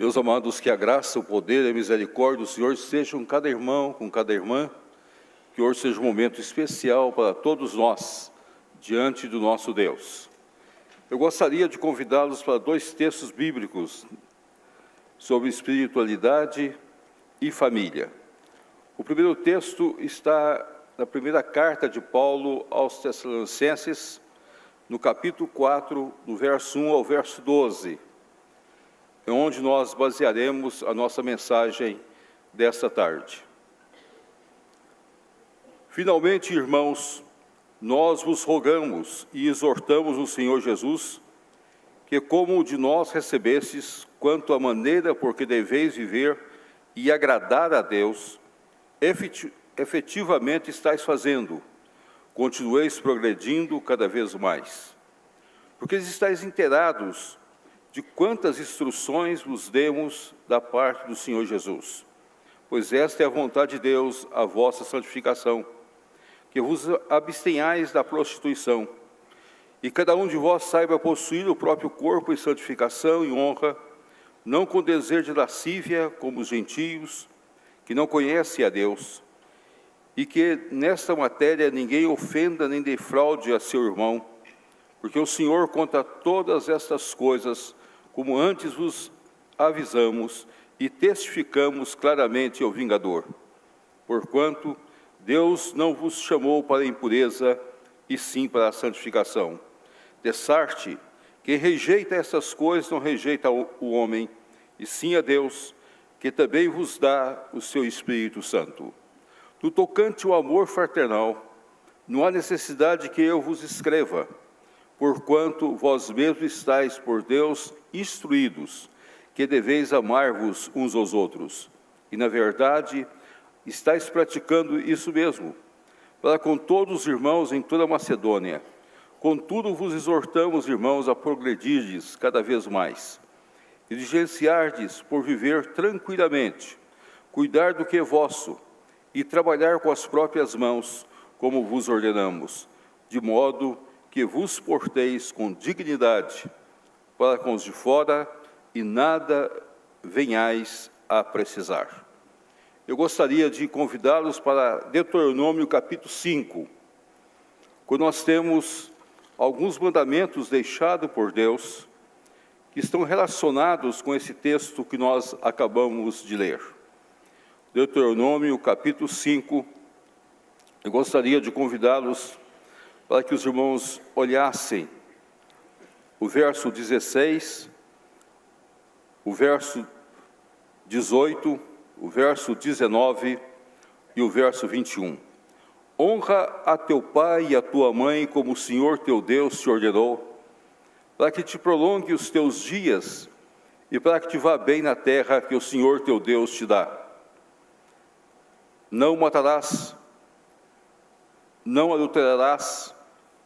Meus amados, que a graça, o poder e a misericórdia do Senhor sejam com cada irmão, com cada irmã, que hoje seja um momento especial para todos nós, diante do nosso Deus. Eu gostaria de convidá-los para dois textos bíblicos sobre espiritualidade e família. O primeiro texto está na primeira carta de Paulo aos Tessalonicenses, no capítulo 4, do verso 1 ao verso 12, é onde nós basearemos a nossa mensagem desta tarde. Finalmente, irmãos, nós vos rogamos e exortamos o Senhor Jesus, que como de nós recebestes, quanto à maneira por que deveis viver e agradar a Deus, efetivamente estáis fazendo, continueis progredindo cada vez mais. Porque estáis inteirados de quantas instruções vos demos da parte do Senhor Jesus. Pois esta é a vontade de Deus, a vossa santificação, que vos abstenhais da prostituição, e cada um de vós saiba possuir o próprio corpo em santificação e honra, não com desejo de lascívia, como os gentios, que não conhecem a Deus, e que nesta matéria ninguém ofenda nem defraude a seu irmão, porque o Senhor conta todas estas coisas, como antes vos avisamos e testificamos claramente ao vingador. Porquanto Deus não vos chamou para a impureza, e sim para a santificação. Dessarte, quem rejeita essas coisas não rejeita o homem, e sim a Deus, que também vos dá o seu Espírito Santo. No tocante ao amor fraternal, não há necessidade que eu vos escreva, porquanto vós mesmos estáis por Deus instruídos, que deveis amar-vos uns aos outros. E, na verdade, estáis praticando isso mesmo, para com todos os irmãos em toda a Macedônia. Contudo, vos exortamos, irmãos, a progredirdes cada vez mais, e diligenciardes por viver tranquilamente, cuidar do que é vosso, e trabalhar com as próprias mãos, como vos ordenamos, de modo que vos porteis com dignidade para com os de fora e nada venhais a precisar. Eu gostaria de convidá-los para Deuteronômio capítulo 5, quando nós temos alguns mandamentos deixados por Deus, que estão relacionados com esse texto que nós acabamos de ler. Deuteronômio capítulo 5, eu gostaria de convidá-los para que os irmãos olhassem o verso 16, o verso 18, o verso 19 e o verso 21. Honra a teu pai e a tua mãe, como o Senhor teu Deus te ordenou, para que te prolongue os teus dias e para que te vá bem na terra que o Senhor teu Deus te dá. Não matarás, não adulterarás,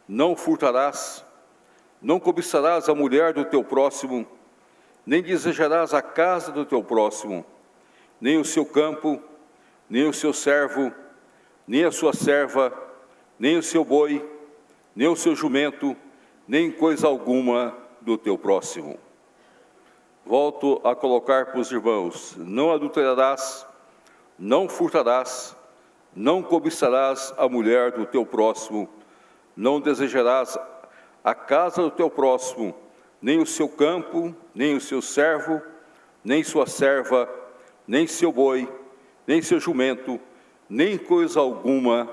não furtarás, não cobiçarás a mulher do teu próximo, nem desejarás a casa do teu próximo, nem o seu campo, nem o seu servo, nem a sua serva, nem o seu boi, nem o seu jumento, nem coisa alguma do teu próximo. Volto a colocar para os irmãos: não adulterarás, não furtarás, não cobiçarás a mulher do teu próximo, não desejarás a casa do teu próximo, nem o seu campo, nem o seu servo, nem sua serva, nem seu boi, nem seu jumento, nem coisa alguma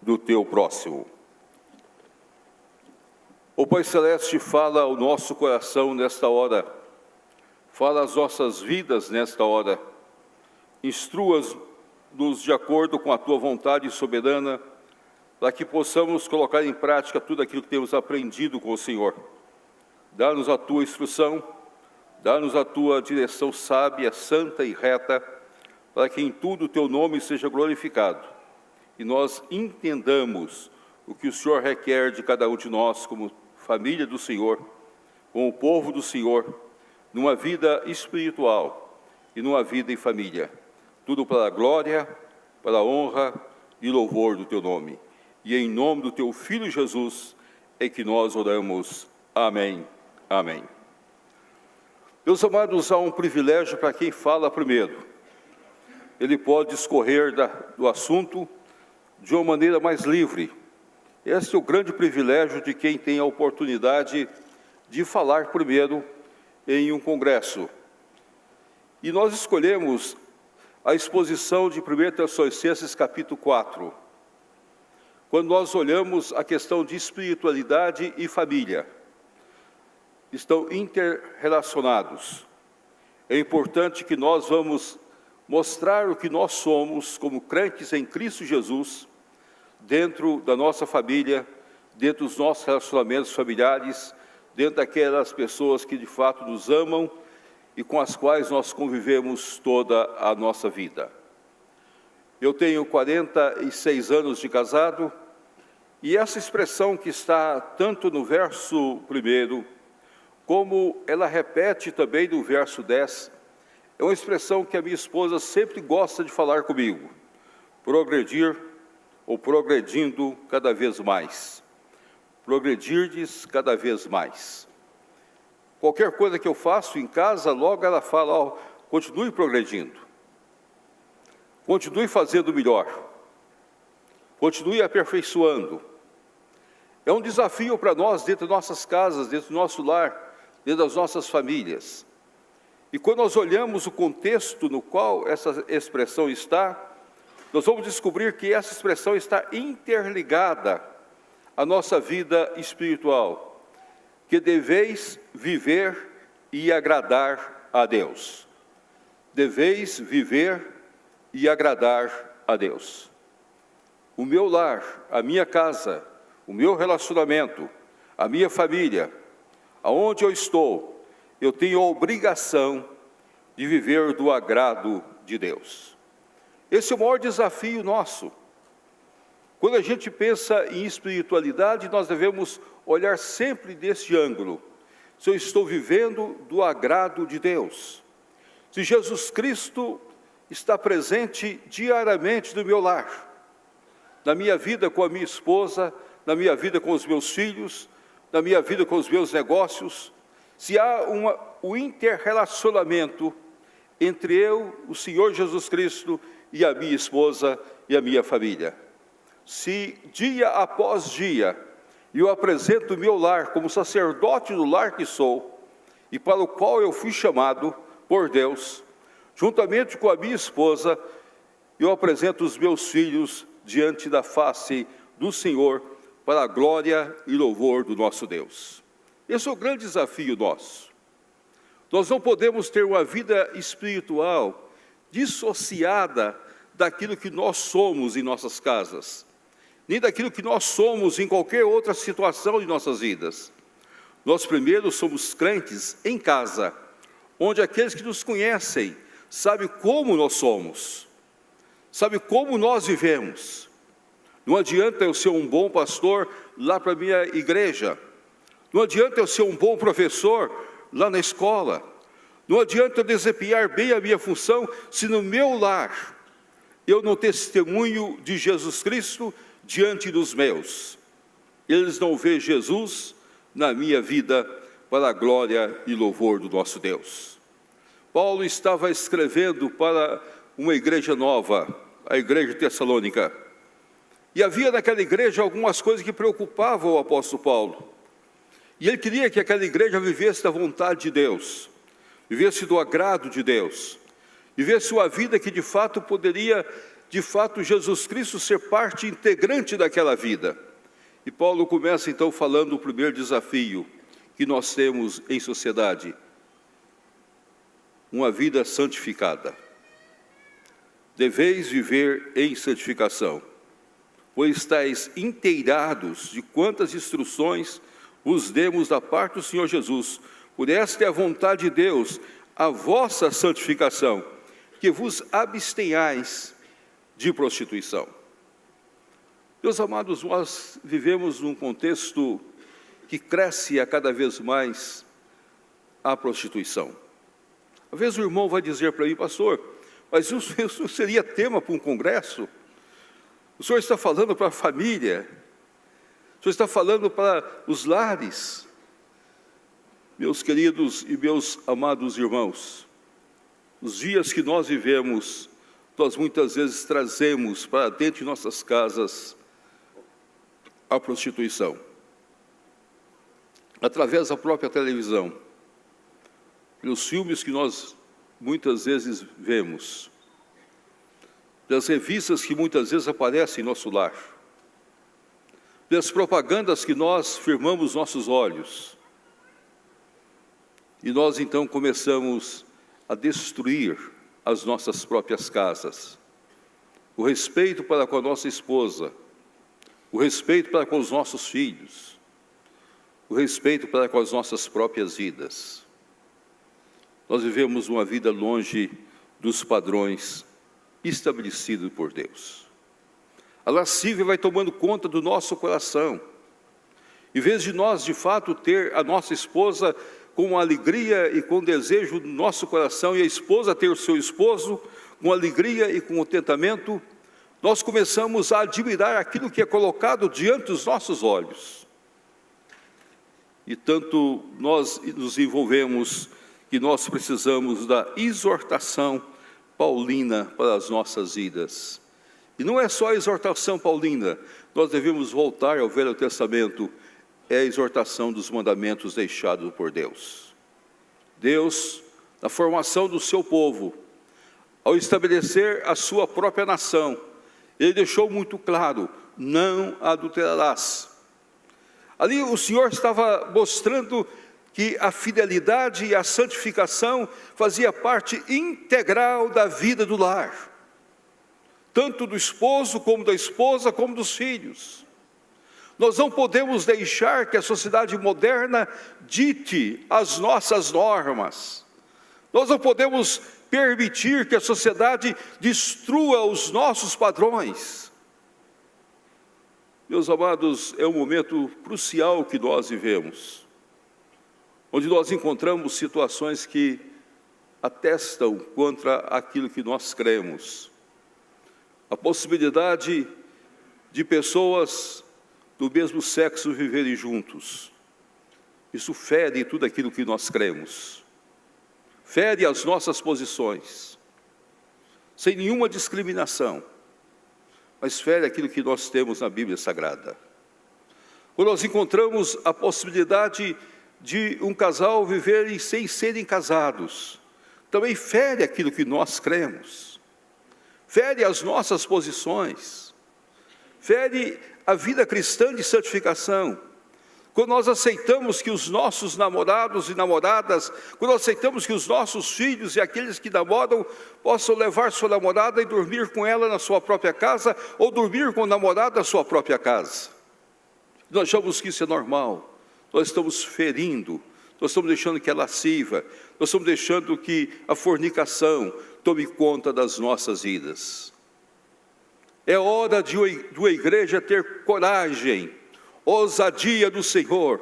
do teu próximo. O Pai Celeste fala ao nosso coração nesta hora, fala às nossas vidas nesta hora, instrua-nos de acordo com a tua vontade soberana, para que possamos colocar em prática tudo aquilo que temos aprendido com o Senhor. Dá-nos a tua instrução, dá-nos a tua direção sábia, santa e reta, para que em tudo o teu nome seja glorificado, e nós entendamos o que o Senhor requer de cada um de nós, como família do Senhor, como povo do Senhor, numa vida espiritual e numa vida em família. Tudo para a glória, para a honra e louvor do teu nome. E em nome do teu Filho Jesus é que nós oramos. Amém. Amém. Meus amados, há um privilégio para quem fala primeiro. Ele pode discorrer do assunto de uma maneira mais livre. Esse é o grande privilégio de quem tem a oportunidade de falar primeiro em um congresso. E nós escolhemos a exposição de 1 Tessalonicenses capítulo 4, quando nós olhamos a questão de espiritualidade e família. Estão interrelacionados. É importante que nós vamos mostrar o que nós somos como crentes em Cristo Jesus, dentro da nossa família, dentro dos nossos relacionamentos familiares, dentro daquelas pessoas que de fato nos amam e com as quais nós convivemos toda a nossa vida. Eu tenho 46 anos de casado, e essa expressão que está tanto no verso 1, como ela repete também no verso 10, é uma expressão que a minha esposa sempre gosta de falar comigo: progredir ou progredindo cada vez mais. Progredirdes cada vez mais. Qualquer coisa que eu faço em casa, logo ela fala: continue progredindo. Continue fazendo melhor. Continue aperfeiçoando. É um desafio para nós dentro de nossas casas, dentro do nosso lar, dentro das nossas famílias. E quando nós olhamos o contexto no qual essa expressão está, nós vamos descobrir que essa expressão está interligada à nossa vida espiritual, que deveis viver e agradar a Deus. Deveis viver e agradar a Deus. O meu lar, a minha casa, o meu relacionamento, a minha família, aonde eu estou, eu tenho a obrigação de viver do agrado de Deus. Esse é o maior desafio nosso. Quando a gente pensa em espiritualidade, nós devemos olhar sempre desse ângulo. Se eu estou vivendo do agrado de Deus, se Jesus Cristo está presente diariamente no meu lar, na minha vida com a minha esposa, na minha vida com os meus filhos, na minha vida com os meus negócios, se há um interrelacionamento entre eu, o Senhor Jesus Cristo, e a minha esposa e a minha família. Se dia após dia eu apresento o meu lar como sacerdote do lar que sou, e para o qual eu fui chamado por Deus, juntamente com a minha esposa, eu apresento os meus filhos diante da face do Senhor, para a glória e louvor do nosso Deus. Esse é o grande desafio nosso. Nós não podemos ter uma vida espiritual dissociada daquilo que nós somos em nossas casas, nem daquilo que nós somos em qualquer outra situação de nossas vidas. Nós primeiro somos crentes em casa, onde aqueles que nos conhecem sabem como nós somos, sabem como nós vivemos. Não adianta eu ser um bom pastor lá para a minha igreja, não adianta eu ser um bom professor lá na escola, não adianta eu desempenhar bem a minha função, se no meu lar eu não testemunho de Jesus Cristo diante dos meus. Eles não veem Jesus na minha vida, para a glória e louvor do nosso Deus. Paulo estava escrevendo para uma igreja nova, a igreja de Tessalônica. E havia naquela igreja algumas coisas que preocupavam o apóstolo Paulo. E ele queria que aquela igreja vivesse da vontade de Deus, vivesse do agrado de Deus, vivesse uma vida que de fato poderia, Jesus Cristo ser parte integrante daquela vida. E Paulo começa então falando o primeiro desafio que nós temos em sociedade: uma vida santificada. Deveis viver em santificação, pois estáis inteirados de quantas instruções vos demos da parte do Senhor Jesus. Por esta é a vontade de Deus, a vossa santificação, que vos abstenhais de prostituição. Meus amados, nós vivemos num contexto que cresce a cada vez mais a prostituição. Às vezes o irmão vai dizer para mim: pastor, mas isso seria tema para um congresso? O senhor está falando para a família, o senhor está falando para os lares. Meus queridos e meus amados irmãos, os dias que nós vivemos, nós muitas vezes trazemos para dentro de nossas casas a prostituição. Através da própria televisão, pelos filmes que nós muitas vezes vemos, das revistas que muitas vezes aparecem em nosso lar, das propagandas que nós firmamos nossos olhos, e nós então começamos a destruir as nossas próprias casas, o respeito para com a nossa esposa, o respeito para com os nossos filhos, o respeito para com as nossas próprias vidas. Nós vivemos uma vida longe dos padrões estabelecidos por Deus. A lascívia vai tomando conta do nosso coração. Em vez de nós, de fato, ter a nossa esposa com alegria e com desejo no nosso coração, e a esposa ter o seu esposo com alegria e com contentamento, nós começamos a admirar aquilo que é colocado diante dos nossos olhos. E tanto nós nos envolvemos que nós precisamos da exortação paulina para as nossas vidas. E não é só a exortação paulina, nós devemos voltar ao Velho Testamento, é a exortação dos mandamentos deixados por Deus. Deus, na formação do seu povo, ao estabelecer a sua própria nação, Ele deixou muito claro: não adulterarás. Ali o Senhor estava mostrando que a fidelidade e a santificação fazia parte integral da vida do lar, tanto do esposo, como da esposa, como dos filhos. Nós não podemos deixar que a sociedade moderna dite as nossas normas. Nós não podemos permitir que a sociedade destrua os nossos padrões. Meus amados, é um momento crucial que nós vivemos, onde nós encontramos situações que atestam contra aquilo que nós cremos. A possibilidade de pessoas do mesmo sexo viverem juntos. Isso fere tudo aquilo que nós cremos. Fere as nossas posições, sem nenhuma discriminação, mas fere aquilo que nós temos na Bíblia Sagrada. Quando nós encontramos a possibilidade de um casal viverem sem serem casados, também fere aquilo que nós cremos, fere as nossas posições, fere a vida cristã de santificação. Quando nós aceitamos que os nossos namorados e namoradas, quando nós aceitamos que os nossos filhos e aqueles que namoram possam levar sua namorada e dormir com ela na sua própria casa, ou dormir com o namorado na sua própria casa, nós achamos que isso é normal. Nós estamos ferindo, nós estamos deixando que a lasciva, nós estamos deixando que a fornicação tome conta das nossas vidas. É hora de uma igreja ter coragem, ousadia do Senhor,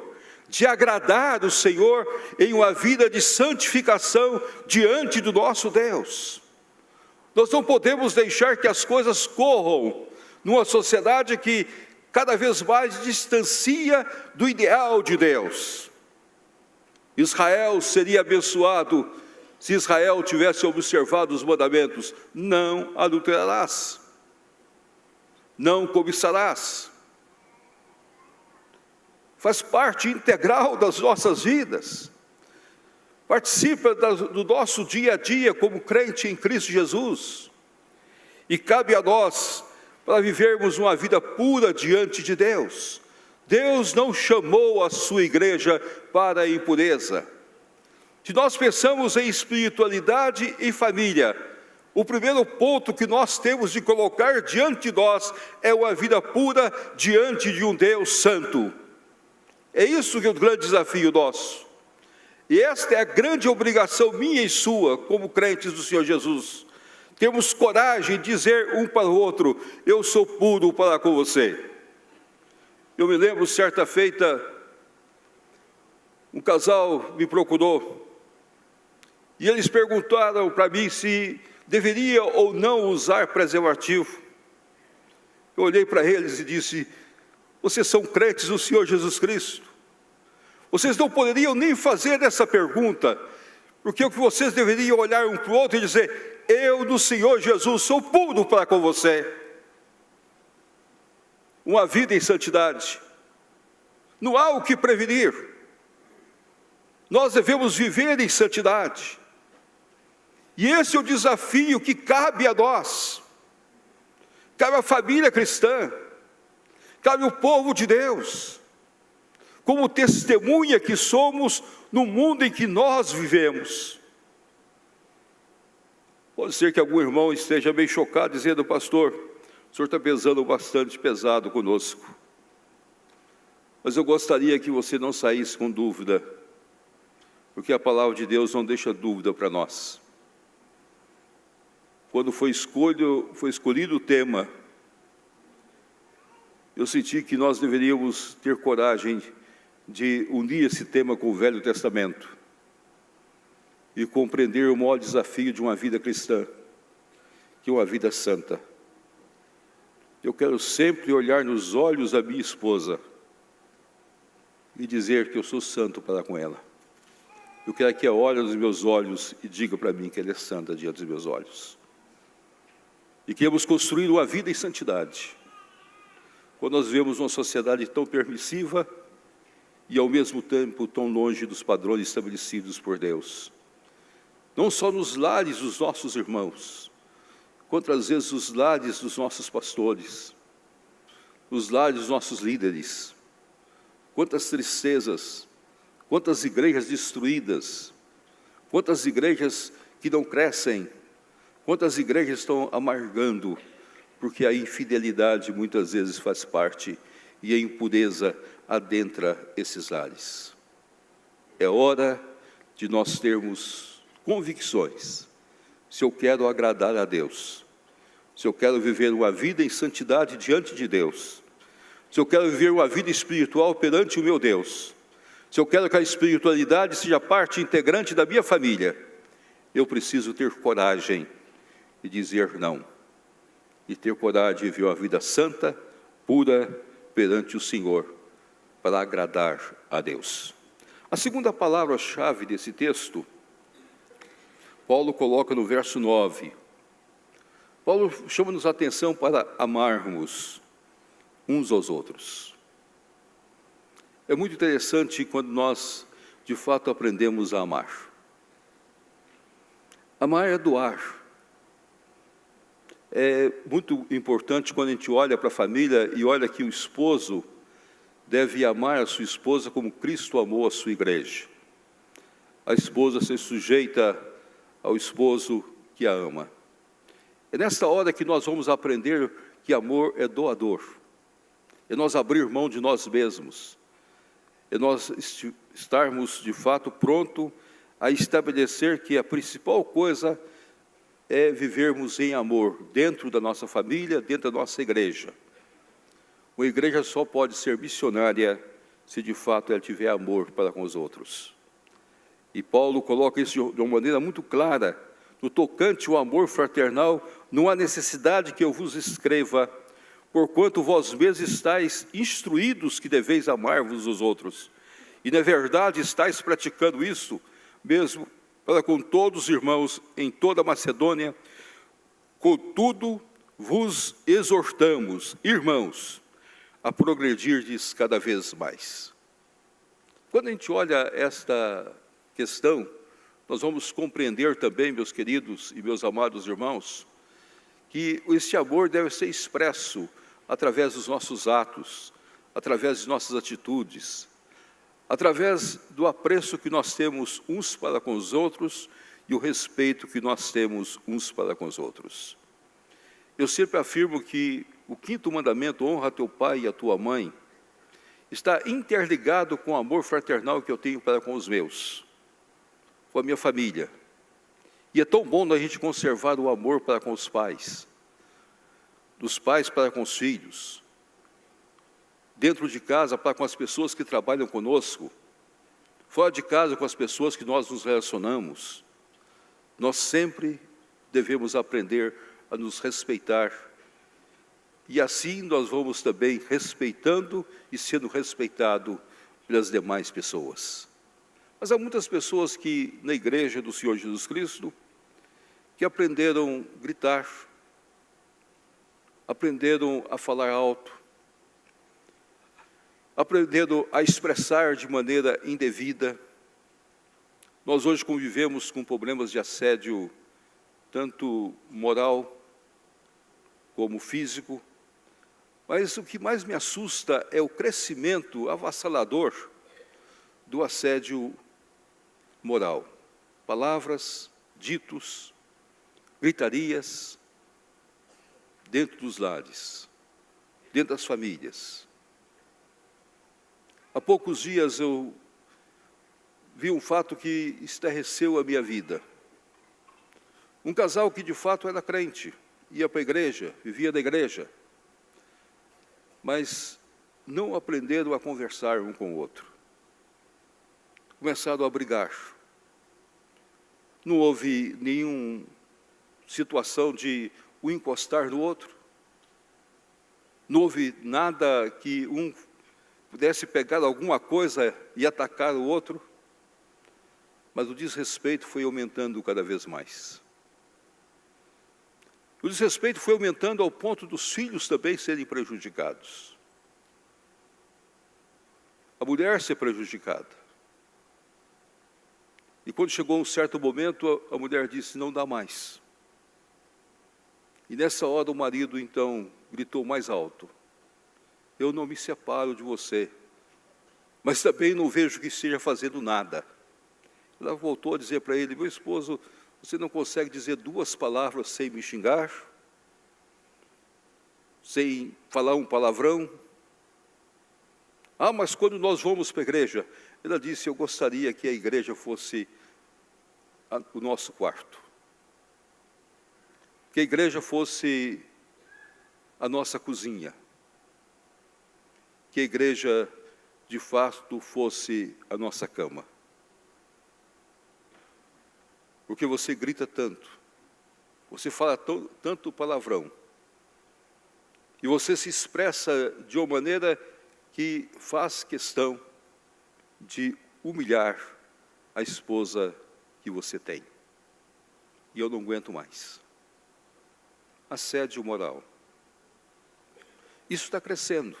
de agradar o Senhor em uma vida de santificação diante do nosso Deus. Nós não podemos deixar que as coisas corram numa sociedade que cada vez mais distancia do ideal de Deus. Israel seria abençoado se Israel tivesse observado os mandamentos: não adulterarás, não cobiçarás. Faz parte integral das nossas vidas, participa do nosso dia a dia como crente em Cristo Jesus, e cabe a nós para vivermos uma vida pura diante de Deus. Deus não chamou a sua igreja para a impureza. Se nós pensamos em espiritualidade e família, o primeiro ponto que nós temos de colocar diante de nós é uma vida pura diante de um Deus santo. É isso que é o grande desafio nosso. E esta é a grande obrigação minha e sua, como crentes do Senhor Jesus. Temos coragem de dizer um para o outro: eu sou puro para com você. Eu me lembro, certa feita, um casal me procurou, e eles perguntaram para mim se deveria ou não usar preservativo. Eu olhei para eles e disse: vocês são crentes do Senhor Jesus Cristo? Vocês não poderiam nem fazer essa pergunta, porque o que vocês deveriam olhar um para o outro e dizer: eu no Senhor Jesus sou puro para com você. Uma vida em santidade. Não há o que prevenir. Nós devemos viver em santidade. E esse é o desafio que cabe a nós. Cabe à família cristã. Cabe ao povo de Deus. Como testemunha que somos no mundo em que nós vivemos. Pode ser que algum irmão esteja bem chocado, dizendo: pastor, o senhor está pesando bastante pesado conosco. Mas eu gostaria que você não saísse com dúvida, porque a palavra de Deus não deixa dúvida para nós. Quando foi escolhido o tema, eu senti que nós deveríamos ter coragem de unir esse tema com o Velho Testamento e compreender o maior desafio de uma vida cristã, que é uma vida santa. Eu quero sempre olhar nos olhos da minha esposa e dizer que eu sou santo para com ela. Eu quero que ela olhe nos meus olhos e diga para mim que ela é santa diante dos meus olhos. E queremos construir uma vida em santidade. Quando nós vemos uma sociedade tão permissiva e ao mesmo tempo tão longe dos padrões estabelecidos por Deus. Não só nos lares dos nossos irmãos, quantas vezes os lares dos nossos pastores, os lares dos nossos líderes. Quantas tristezas, quantas igrejas destruídas, quantas igrejas que não crescem, quantas igrejas estão amargando, porque a infidelidade muitas vezes faz parte e a impureza adentra esses lares. É hora de nós termos convicções. Se eu quero agradar a Deus, se eu quero viver uma vida em santidade diante de Deus, se eu quero viver uma vida espiritual perante o meu Deus, se eu quero que a espiritualidade seja parte integrante da minha família, eu preciso ter coragem de dizer não, e ter coragem de viver uma vida santa, pura, perante o Senhor, para agradar a Deus. A segunda palavra-chave desse texto, Paulo coloca no verso 9. Paulo chama-nos a atenção para amarmos uns aos outros. É muito interessante quando nós, de fato, aprendemos a amar. Amar é doar. É muito importante quando a gente olha para a família e olha que o esposo deve amar a sua esposa como Cristo amou a sua igreja. A esposa se sujeita ao esposo que a ama. É nessa hora que nós vamos aprender que amor é doador. É nós abrir mão de nós mesmos. É nós estarmos, de fato, prontos a estabelecer que a principal coisa é vivermos em amor, dentro da nossa família, dentro da nossa igreja. Uma igreja só pode ser missionária se de fato ela tiver amor para com os outros. E Paulo coloca isso de uma maneira muito clara, no tocante ao amor fraternal, não há necessidade que eu vos escreva, porquanto vós mesmos estáis instruídos que deveis amar-vos os outros. E na verdade estáis praticando isso, mesmo para com todos os irmãos em toda a Macedônia. Contudo, vos exortamos, irmãos, a progredirdes cada vez mais. Quando a gente olha esta questão, nós vamos compreender também, meus queridos e meus amados irmãos, que este amor deve ser expresso através dos nossos atos, através de nossas atitudes, através do apreço que nós temos uns para com os outros e o respeito que nós temos uns para com os outros. Eu sempre afirmo que o quinto mandamento, honra teu pai e a tua mãe, está interligado com o amor fraternal que eu tenho para com os meus, com a minha família. E é tão bom a gente conservar o amor para com os pais, dos pais para com os filhos, dentro de casa para com as pessoas que trabalham conosco, fora de casa com as pessoas que nós nos relacionamos. Nós sempre devemos aprender a nos respeitar. E assim nós vamos também respeitando e sendo respeitado pelas demais pessoas. Mas há muitas pessoas que, na igreja do Senhor Jesus Cristo, que aprenderam a gritar, aprenderam a falar alto, aprenderam a expressar de maneira indevida. Nós hoje convivemos com problemas de assédio, tanto moral como físico, mas o que mais me assusta é o crescimento avassalador do assédio moral. Palavras, ditos, gritarias, dentro dos lares, dentro das famílias. Há poucos dias eu vi um fato que estarreceu a minha vida. Um casal que de fato era crente, ia para a igreja, vivia na igreja, mas não aprenderam a conversar um com o outro. Começaram a brigar. Não houve nenhuma situação de um encostar no outro. Não houve nada que um pudesse pegar alguma coisa e atacar o outro. Mas o desrespeito foi aumentando cada vez mais. O desrespeito foi aumentando ao ponto dos filhos também serem prejudicados. A mulher ser prejudicada. E quando chegou um certo momento, a mulher disse, não dá mais. E nessa hora o marido então gritou mais alto, eu não me separo de você, mas também não vejo que esteja fazendo nada. Ela voltou a dizer para ele, meu esposo, você não consegue dizer 2 palavras sem me xingar? Sem falar um palavrão? Ah, mas quando nós vamos para a igreja, ela disse, eu gostaria que a igreja fosse o nosso quarto. Que a igreja fosse a nossa cozinha. Que a igreja, de fato, fosse a nossa cama. Porque você grita tanto, você fala tanto palavrão, e você se expressa de uma maneira que faz questão de humilhar a esposa que você tem. E eu não aguento mais. Assédio moral. Isso está crescendo.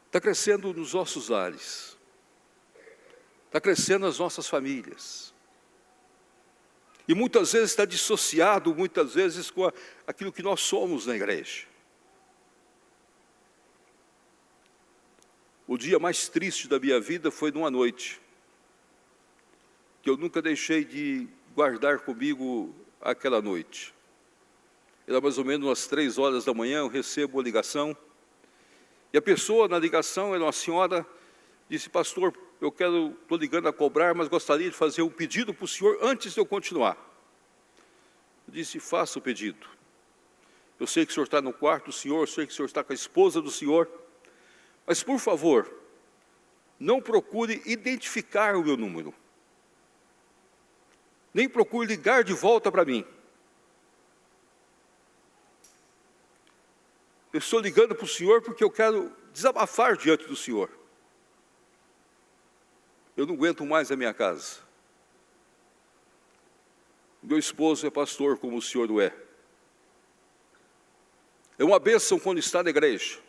Está crescendo nos nossos lares. Está crescendo nas nossas famílias. E muitas vezes está dissociado, muitas vezes, com aquilo que nós somos na igreja. O dia mais triste da minha vida foi numa noite, que eu nunca deixei de guardar comigo aquela noite. Era mais ou menos umas 3 horas da manhã, eu recebo uma ligação, e a pessoa na ligação era uma senhora, disse, pastor, estou ligando a cobrar, mas gostaria de fazer um pedido para o senhor antes de eu continuar. Eu disse, faça o pedido. Eu sei que o senhor está no quarto do senhor, eu sei que o senhor está com a esposa do senhor, mas, por favor, não procure identificar o meu número. Nem procure ligar de volta para mim. Eu estou ligando para o senhor porque eu quero desabafar diante do senhor. Eu não aguento mais a minha casa. Meu esposo é pastor, como o senhor o é. É uma bênção quando está na igreja.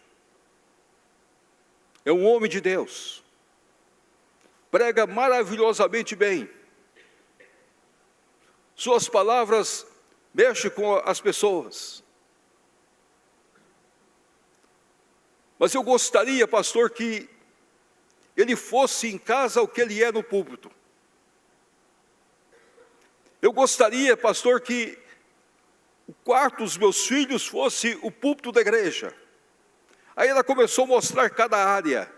É um homem de Deus. Prega maravilhosamente bem. Suas palavras mexem com as pessoas. Mas eu gostaria, pastor, que ele fosse em casa o que ele é no púlpito. Eu gostaria, pastor, que o quarto dos meus filhos fosse o púlpito da igreja. Aí ela começou a mostrar cada área,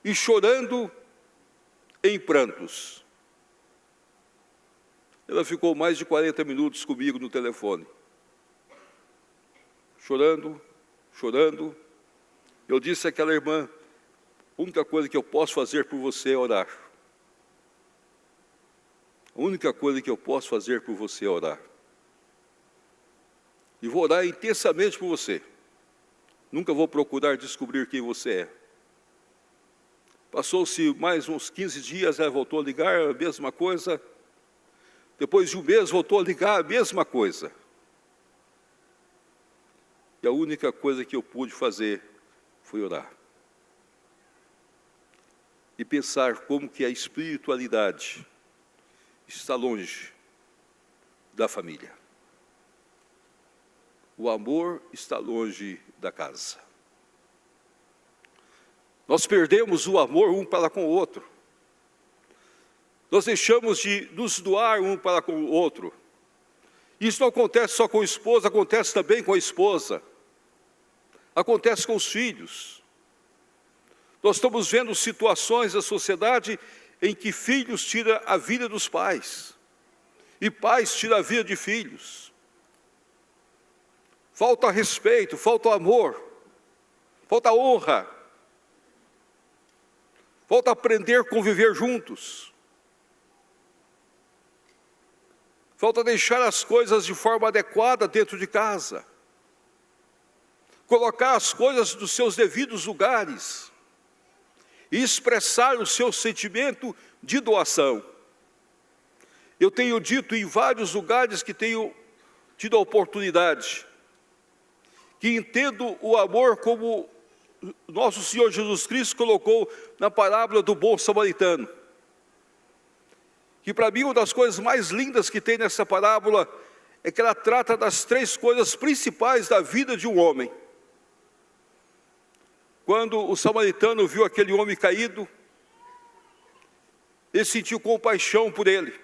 e chorando em prantos. Ela ficou mais de 40 minutos comigo no telefone. Chorando, chorando. Eu disse àquela irmã, a única coisa que eu posso fazer por você é orar. A única coisa que eu posso fazer por você é orar. E vou orar intensamente por você. Nunca vou procurar descobrir quem você é. Passou-se mais uns 15 dias, ela voltou a ligar, a mesma coisa. Depois de um mês, voltou a ligar, a mesma coisa. E a única coisa que eu pude fazer foi orar. E pensar como que a espiritualidade está longe da família. O amor está longe da casa. Nós perdemos o amor um para com o outro. Nós deixamos de nos doar um para com o outro. Isso não acontece só com o esposo, acontece também com a esposa. Acontece com os filhos. Nós estamos vendo situações da sociedade em que filhos tiram a vida dos pais. E pais tiram a vida de filhos. Falta respeito, falta amor, falta honra. Falta aprender a conviver juntos. Falta deixar as coisas de forma adequada dentro de casa. Colocar as coisas nos seus devidos lugares. E expressar o seu sentimento de doação. Eu tenho dito em vários lugares que tenho tido a oportunidade, que entendo o amor como nosso Senhor Jesus Cristo colocou na parábola do bom samaritano. Que para mim uma das coisas mais lindas que tem nessa parábola é que ela trata das 3 coisas principais da vida de um homem. Quando o samaritano viu aquele homem caído, ele sentiu compaixão por ele,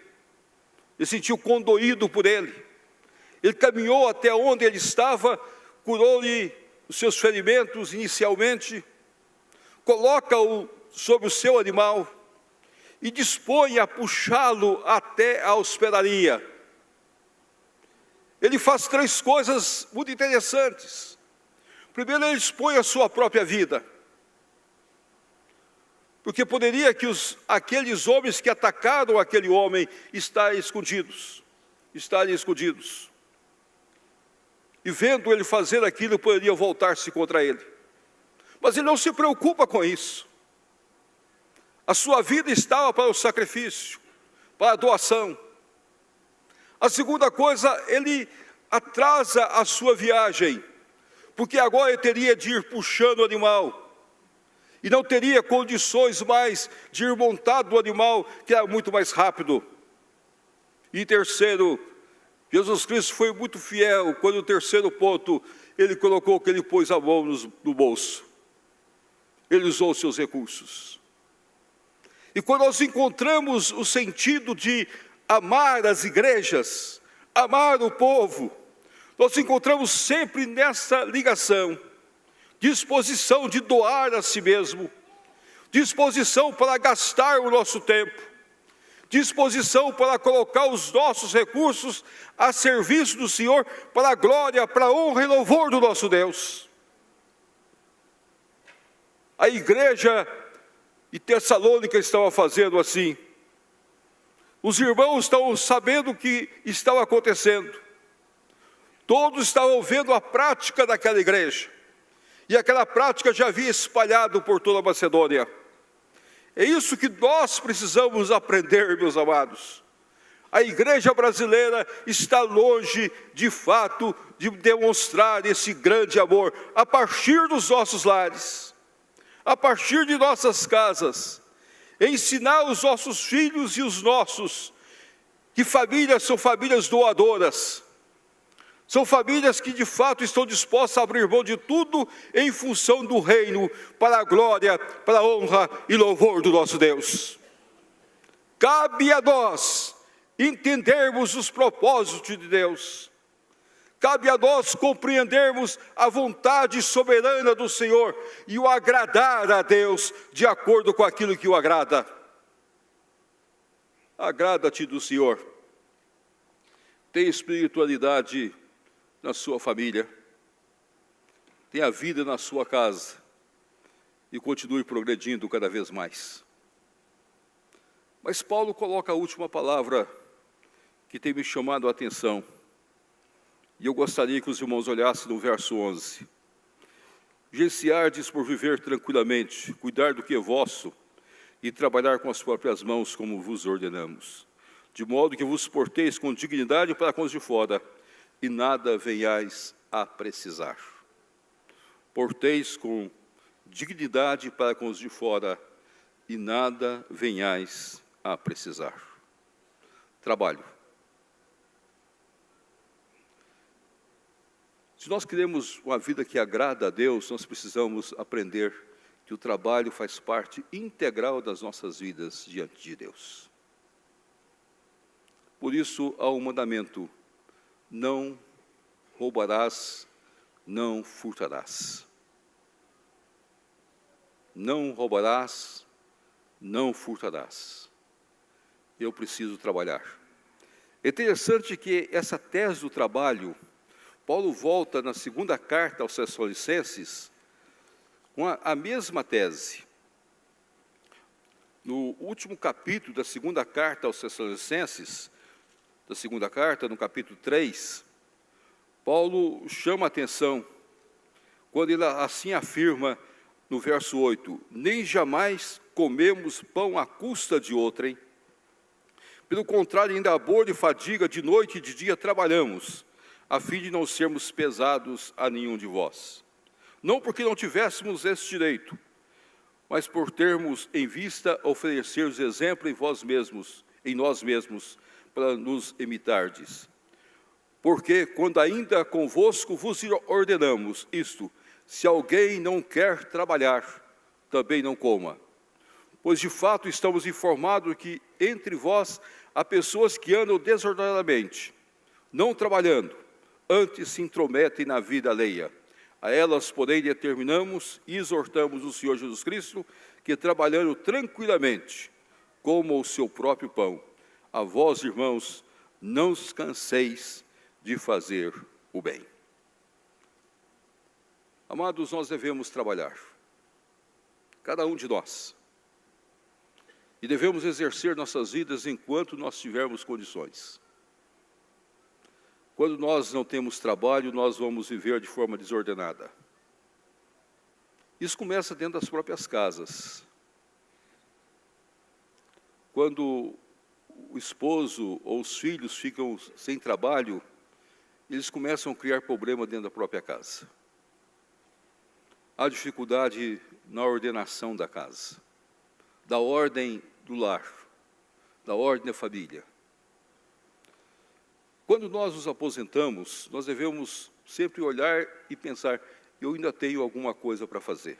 ele sentiu condoído por ele, ele caminhou até onde ele estava, curou-lhe os seus ferimentos inicialmente, coloca-o sobre o seu animal e dispõe a puxá-lo até a hospedaria. Ele faz 3 coisas muito interessantes. Primeiro, ele expõe a sua própria vida. Porque poderia que aqueles homens que atacaram aquele homem estarem escondidos. E vendo ele fazer aquilo, poderiam voltar-se contra ele. Mas ele não se preocupa com isso. A sua vida estava para o sacrifício, para a doação. A segunda coisa, ele atrasa a sua viagem, porque agora ele teria de ir puxando o animal, e não teria condições mais de ir montado no animal, que era muito mais rápido. E terceiro, Jesus Cristo foi muito fiel, quando o terceiro ponto, ele colocou que ele pôs a mão no bolso. Ele usou os seus recursos. E quando nós encontramos o sentido de amar as igrejas, amar o povo, nós encontramos sempre nessa ligação, disposição de doar a si mesmo, disposição para gastar o nosso tempo, disposição para colocar os nossos recursos a serviço do Senhor, para a glória, para a honra e louvor do nosso Deus. A igreja de Tessalônica estava fazendo assim. Os irmãos estavam sabendo o que estava acontecendo. Todos estavam vendo a prática daquela igreja. E aquela prática já havia espalhado por toda a Macedônia. É isso que nós precisamos aprender, meus amados. A igreja brasileira está longe, de fato, de demonstrar esse grande amor a partir dos nossos lares, a partir de nossas casas, ensinar os nossos filhos e os nossos, que famílias são famílias doadoras, são famílias que de fato estão dispostas a abrir mão de tudo em função do reino, para a glória, para a honra e louvor do nosso Deus. Cabe a nós entendermos os propósitos de Deus. Cabe a nós compreendermos a vontade soberana do Senhor e o agradar a Deus de acordo com aquilo que o agrada. Agrada-te do Senhor. Tem espiritualidade na sua família. Tenha vida na sua casa. E continue progredindo cada vez mais. Mas Paulo coloca a última palavra que tem me chamado a atenção. E eu gostaria que os irmãos olhassem no verso 11. Genciardes por viver tranquilamente, cuidar do que é vosso, e trabalhar com as próprias mãos, como vos ordenamos, de modo que vos porteis com dignidade para com os de fora, e nada venhais a precisar. Porteis com dignidade para com os de fora, e nada venhais a precisar. Trabalho. Se nós queremos uma vida que agrada a Deus, nós precisamos aprender que o trabalho faz parte integral das nossas vidas diante de Deus. Por isso, há um mandamento: não roubarás, não furtarás. Não roubarás, não furtarás. Eu preciso trabalhar. É interessante que essa tese do trabalho, Paulo volta na segunda carta aos Tessalonicenses com a mesma tese. No último capítulo da segunda carta aos Tessalonicenses, da segunda carta, no capítulo 3, Paulo chama a atenção quando ele assim afirma no verso 8: nem jamais comemos pão à custa de outrem. Pelo contrário, em labor e fadiga, de noite e de dia trabalhamos, a fim de não sermos pesados a nenhum de vós. Não porque não tivéssemos esse direito, mas por termos em vista oferecer-vos exemplo em nós mesmos, para nos imitardes. Porque, quando ainda convosco vos ordenamos isto: se alguém não quer trabalhar, também não coma. Pois de fato estamos informados que entre vós há pessoas que andam desordenadamente, não trabalhando, antes se intrometem na vida alheia. A elas, porém, determinamos e exortamos o Senhor Jesus Cristo, que trabalhando tranquilamente, comam o seu próprio pão. A vós, irmãos, não os canseis de fazer o bem. Amados, nós devemos trabalhar, cada um de nós, e devemos exercer nossas vidas enquanto nós tivermos condições. Quando nós não temos trabalho, nós vamos viver de forma desordenada. Isso começa dentro das próprias casas. Quando o esposo ou os filhos ficam sem trabalho, eles começam a criar problema dentro da própria casa. Há dificuldade na ordenação da casa, da ordem do lar, da ordem da família. Quando nós nos aposentamos, nós devemos sempre olhar e pensar: eu ainda tenho alguma coisa para fazer.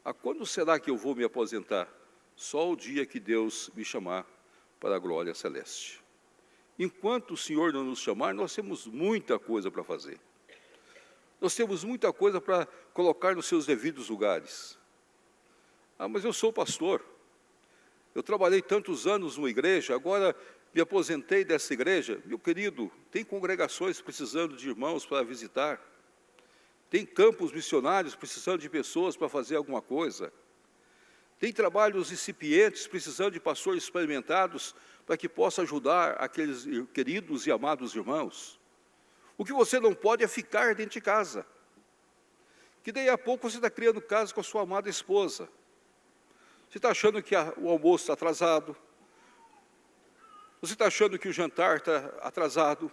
A quando será que eu vou me aposentar? Só o dia que Deus me chamar para a glória celeste. Enquanto o Senhor não nos chamar, nós temos muita coisa para fazer. Nós temos muita coisa para colocar nos seus devidos lugares. Ah, mas eu sou pastor. Eu trabalhei tantos anos numa igreja, agora me aposentei dessa igreja. Meu querido, tem congregações precisando de irmãos para visitar. Tem campos missionários precisando de pessoas para fazer alguma coisa. Tem trabalhos incipientes precisando de pastores experimentados para que possa ajudar aqueles queridos e amados irmãos. O que você não pode é ficar dentro de casa. Que daí a pouco você está criando casa com a sua amada esposa. Você está achando que o almoço está atrasado. Você está achando que o jantar está atrasado.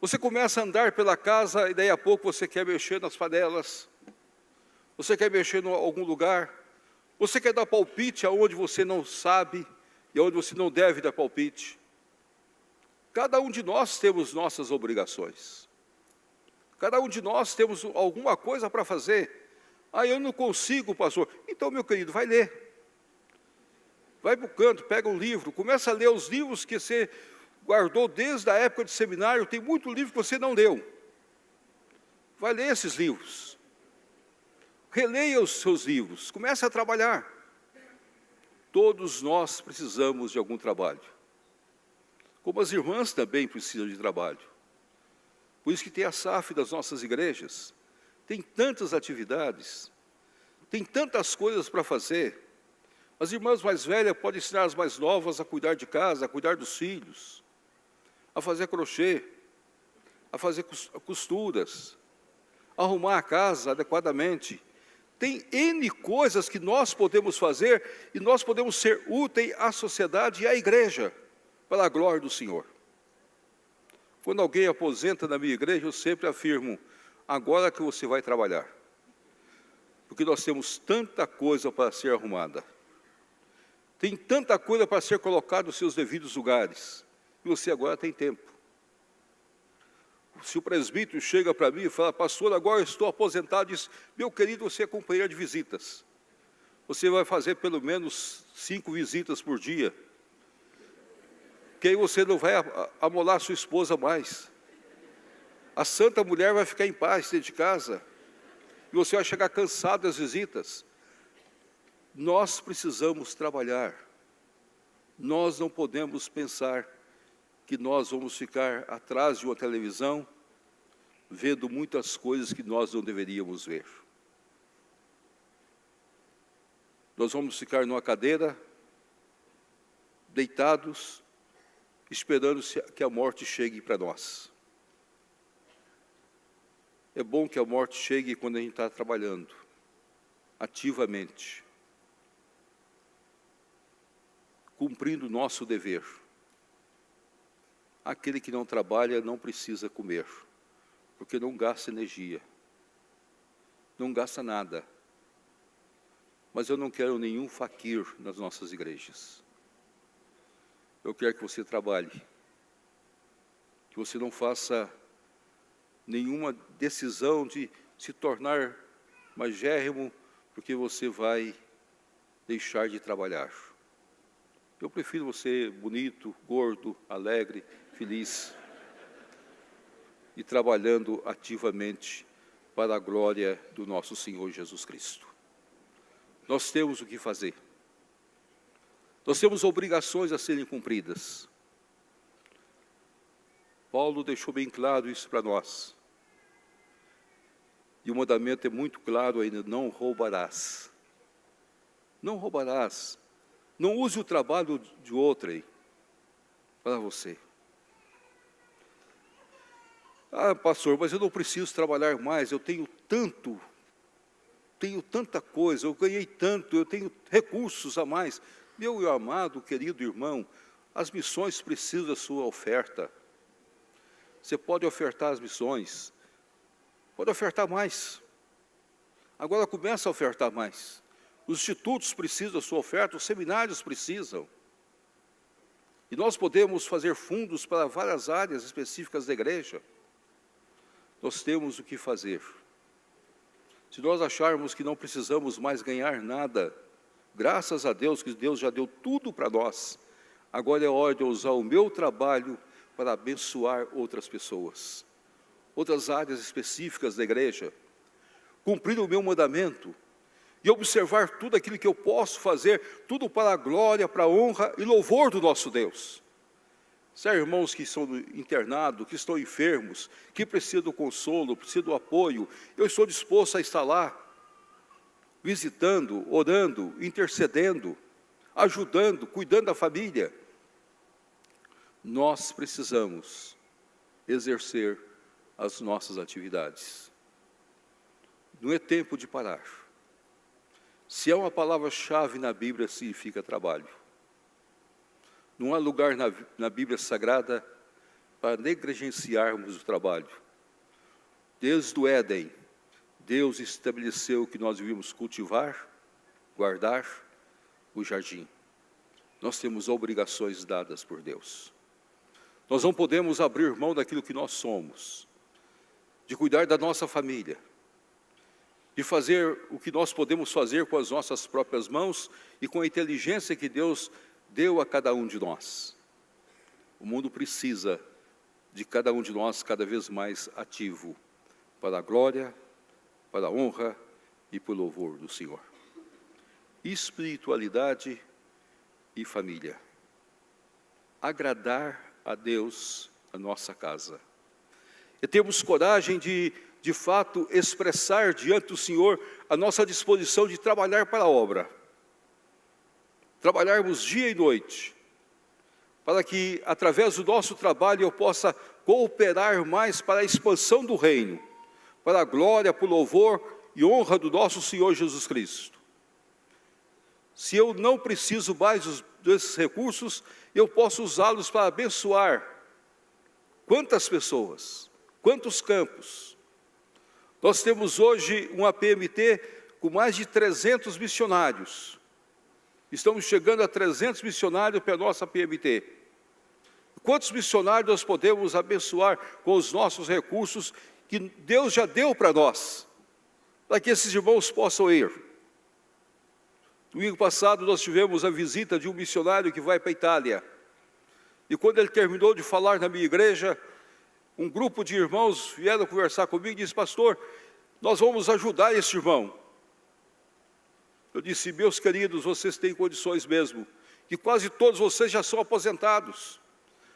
Você começa a andar pela casa e daí a pouco você quer mexer nas panelas. Você quer mexer em algum lugar. Você quer dar palpite aonde você não sabe e aonde você não deve dar palpite. Cada um de nós temos nossas obrigações. Cada um de nós temos alguma coisa para fazer. Ah, eu não consigo, pastor. Então, meu querido, vai ler. Vai para o canto, pega um livro, começa a ler os livros que você guardou desde a época de seminário. Tem muito livro que você não leu. Vai ler esses livros. Releia os seus livros, comece a trabalhar. Todos nós precisamos de algum trabalho. Como as irmãs também precisam de trabalho. Por isso que tem a SAF das nossas igrejas. Tem tantas atividades, tem tantas coisas para fazer. As irmãs mais velhas podem ensinar as mais novas a cuidar de casa, a cuidar dos filhos, a fazer crochê, a fazer costuras, arrumar a casa adequadamente. Tem N coisas que nós podemos fazer e nós podemos ser úteis à sociedade e à igreja, para a glória do Senhor. Quando alguém aposenta na minha igreja, eu sempre afirmo, agora que você vai trabalhar. Porque nós temos tanta coisa para ser arrumada. Tem tanta coisa para ser colocada nos seus devidos lugares. E você agora tem tempo. Se o presbítero chega para mim e fala, pastor, agora eu estou aposentado, diz, meu querido, você é companheiro de visitas. Você vai fazer pelo menos 5 visitas por dia. Que aí você não vai amolar sua esposa mais. A santa mulher vai ficar em paz dentro de casa. E você vai chegar cansado das visitas. Nós precisamos trabalhar. Nós não podemos pensar que nós vamos ficar atrás de uma televisão, vendo muitas coisas que nós não deveríamos ver. Nós vamos ficar numa cadeira, deitados, esperando que a morte chegue para nós. É bom que a morte chegue quando a gente está trabalhando, ativamente, cumprindo o nosso dever. Aquele que não trabalha não precisa comer, porque não gasta energia, não gasta nada. Mas eu não quero nenhum faquir nas nossas igrejas. Eu quero que você trabalhe, que você não faça nenhuma decisão de se tornar magérrimo, porque você vai deixar de trabalhar. Eu prefiro você bonito, gordo, alegre, feliz e trabalhando ativamente para a glória do nosso Senhor Jesus Cristo. Nós temos o que fazer. Nós temos obrigações a serem cumpridas. Paulo deixou bem claro isso para nós. E o mandamento é muito claro ainda, não roubarás. Não roubarás. Não use o trabalho de outrem para você. Ah, pastor, mas eu não preciso trabalhar mais, eu tenho tanta coisa, eu ganhei tanto, eu tenho recursos a mais. Meu amado, querido irmão, as missões precisam da sua oferta. Você pode ofertar as missões, pode ofertar mais. Agora começa a ofertar mais. Os institutos precisam da sua oferta, os seminários precisam. E nós podemos fazer fundos para várias áreas específicas da igreja. Nós temos o que fazer. Se nós acharmos que não precisamos mais ganhar nada, graças a Deus, que Deus já deu tudo para nós, agora é hora de usar o meu trabalho para abençoar outras pessoas, outras áreas específicas da igreja, cumprir o meu mandamento e observar tudo aquilo que eu posso fazer, tudo para a glória, para a honra e louvor do nosso Deus. Se há irmãos que estão internados, que estão enfermos, que precisam do consolo, precisam do apoio, eu estou disposto a estar lá, visitando, orando, intercedendo, ajudando, cuidando da família. Nós precisamos exercer as nossas atividades. Não é tempo de parar. Se há uma palavra-chave na Bíblia, significa trabalho. Não há lugar na Bíblia Sagrada para negligenciarmos o trabalho. Desde o Éden, Deus estabeleceu que nós devíamos cultivar, guardar o jardim. Nós temos obrigações dadas por Deus. Nós não podemos abrir mão daquilo que nós somos, de cuidar da nossa família, de fazer o que nós podemos fazer com as nossas próprias mãos e com a inteligência que Deus deu a cada um de nós. O mundo precisa de cada um de nós cada vez mais ativo, para a glória, para a honra e para o louvor do Senhor. Espiritualidade e família. Agradar a Deus a nossa casa. E termos coragem de fato, expressar diante do Senhor a nossa disposição de trabalhar para a obra. Trabalharmos dia e noite, para que, através do nosso trabalho, eu possa cooperar mais para a expansão do reino, para a glória, para o louvor e honra do nosso Senhor Jesus Cristo. Se eu não preciso mais desses recursos, eu posso usá-los para abençoar quantas pessoas, quantos campos. Nós temos hoje uma PMT com mais de 300 missionários. Estamos chegando a 300 missionários para a nossa PMT. Quantos missionários nós podemos abençoar com os nossos recursos que Deus já deu para nós, para que esses irmãos possam ir? Domingo passado nós tivemos a visita de um missionário que vai para a Itália. E quando ele terminou de falar na minha igreja, um grupo de irmãos vieram conversar comigo e disse: pastor, nós vamos ajudar esse irmão. Eu disse: meus queridos, vocês têm condições mesmo, que quase todos vocês já são aposentados.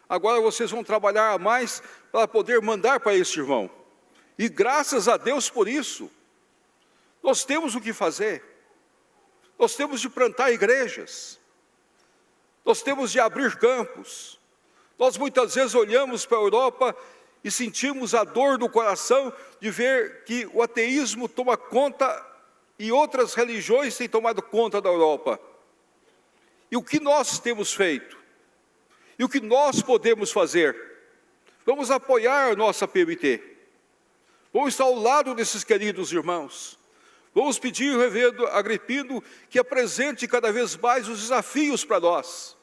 Agora vocês vão trabalhar a mais para poder mandar para esse irmão. E graças a Deus por isso. Nós temos o que fazer. Nós temos de plantar igrejas. Nós temos de abrir campos. Nós muitas vezes olhamos para a Europa e sentimos a dor no coração de ver que o ateísmo toma conta e outras religiões têm tomado conta da Europa. E o que nós temos feito? E o que nós podemos fazer? Vamos apoiar a nossa PMT. Vamos estar ao lado desses queridos irmãos. Vamos pedir ao reverendo Agripino que apresente cada vez mais os desafios para nós.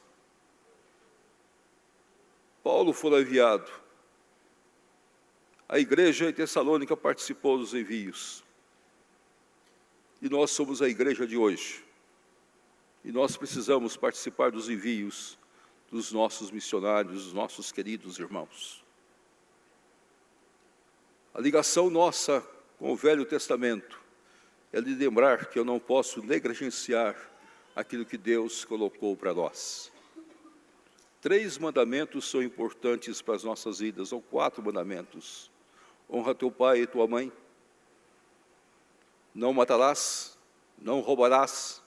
Paulo foi enviado. A igreja em Tessalônica participou dos envios. E nós somos a igreja de hoje. E nós precisamos participar dos envios dos nossos missionários, dos nossos queridos irmãos. A ligação nossa com o Velho Testamento é de lembrar que eu não posso negligenciar aquilo que Deus colocou para nós. 3 mandamentos são importantes para as nossas vidas, ou 4 mandamentos. Honra teu pai e tua mãe. Não matarás, não roubarás,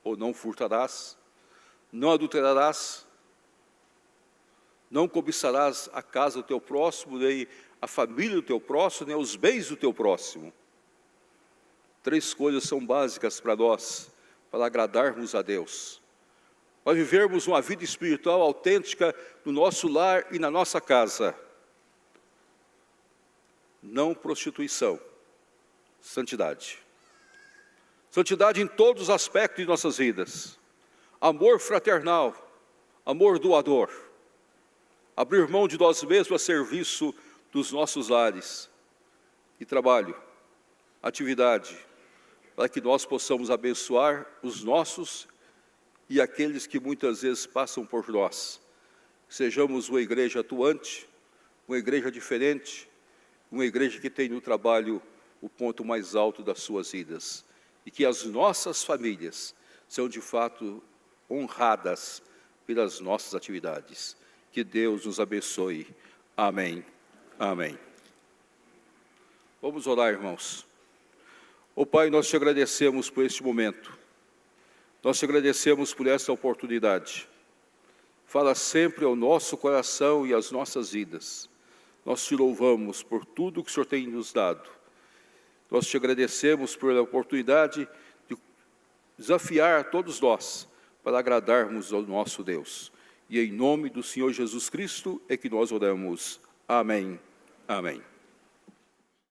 ou não furtarás, não adulterarás, não cobiçarás a casa do teu próximo, nem a família do teu próximo, nem os bens do teu próximo. 3 coisas são básicas para nós, para agradarmos a Deus, para vivermos uma vida espiritual autêntica no nosso lar e na nossa casa. Não prostituição, santidade. Santidade em todos os aspectos de nossas vidas. Amor fraternal, amor doador. Abrir mão de nós mesmos a serviço dos nossos lares. E trabalho, atividade, para que nós possamos abençoar os nossos e aqueles que muitas vezes passam por nós. Sejamos uma igreja atuante, uma igreja diferente, uma igreja que tem no trabalho o ponto mais alto das suas vidas. E que as nossas famílias são de fato honradas pelas nossas atividades. Que Deus nos abençoe. Amém. Amém. Vamos orar, irmãos. Ó Pai, nós te agradecemos por este momento. Nós te agradecemos por esta oportunidade. Fala sempre ao nosso coração e às nossas vidas. Nós te louvamos por tudo que o Senhor tem nos dado. Nós te agradecemos pela oportunidade de desafiar todos nós para agradarmos ao nosso Deus. E em nome do Senhor Jesus Cristo é que nós oramos. Amém. Amém.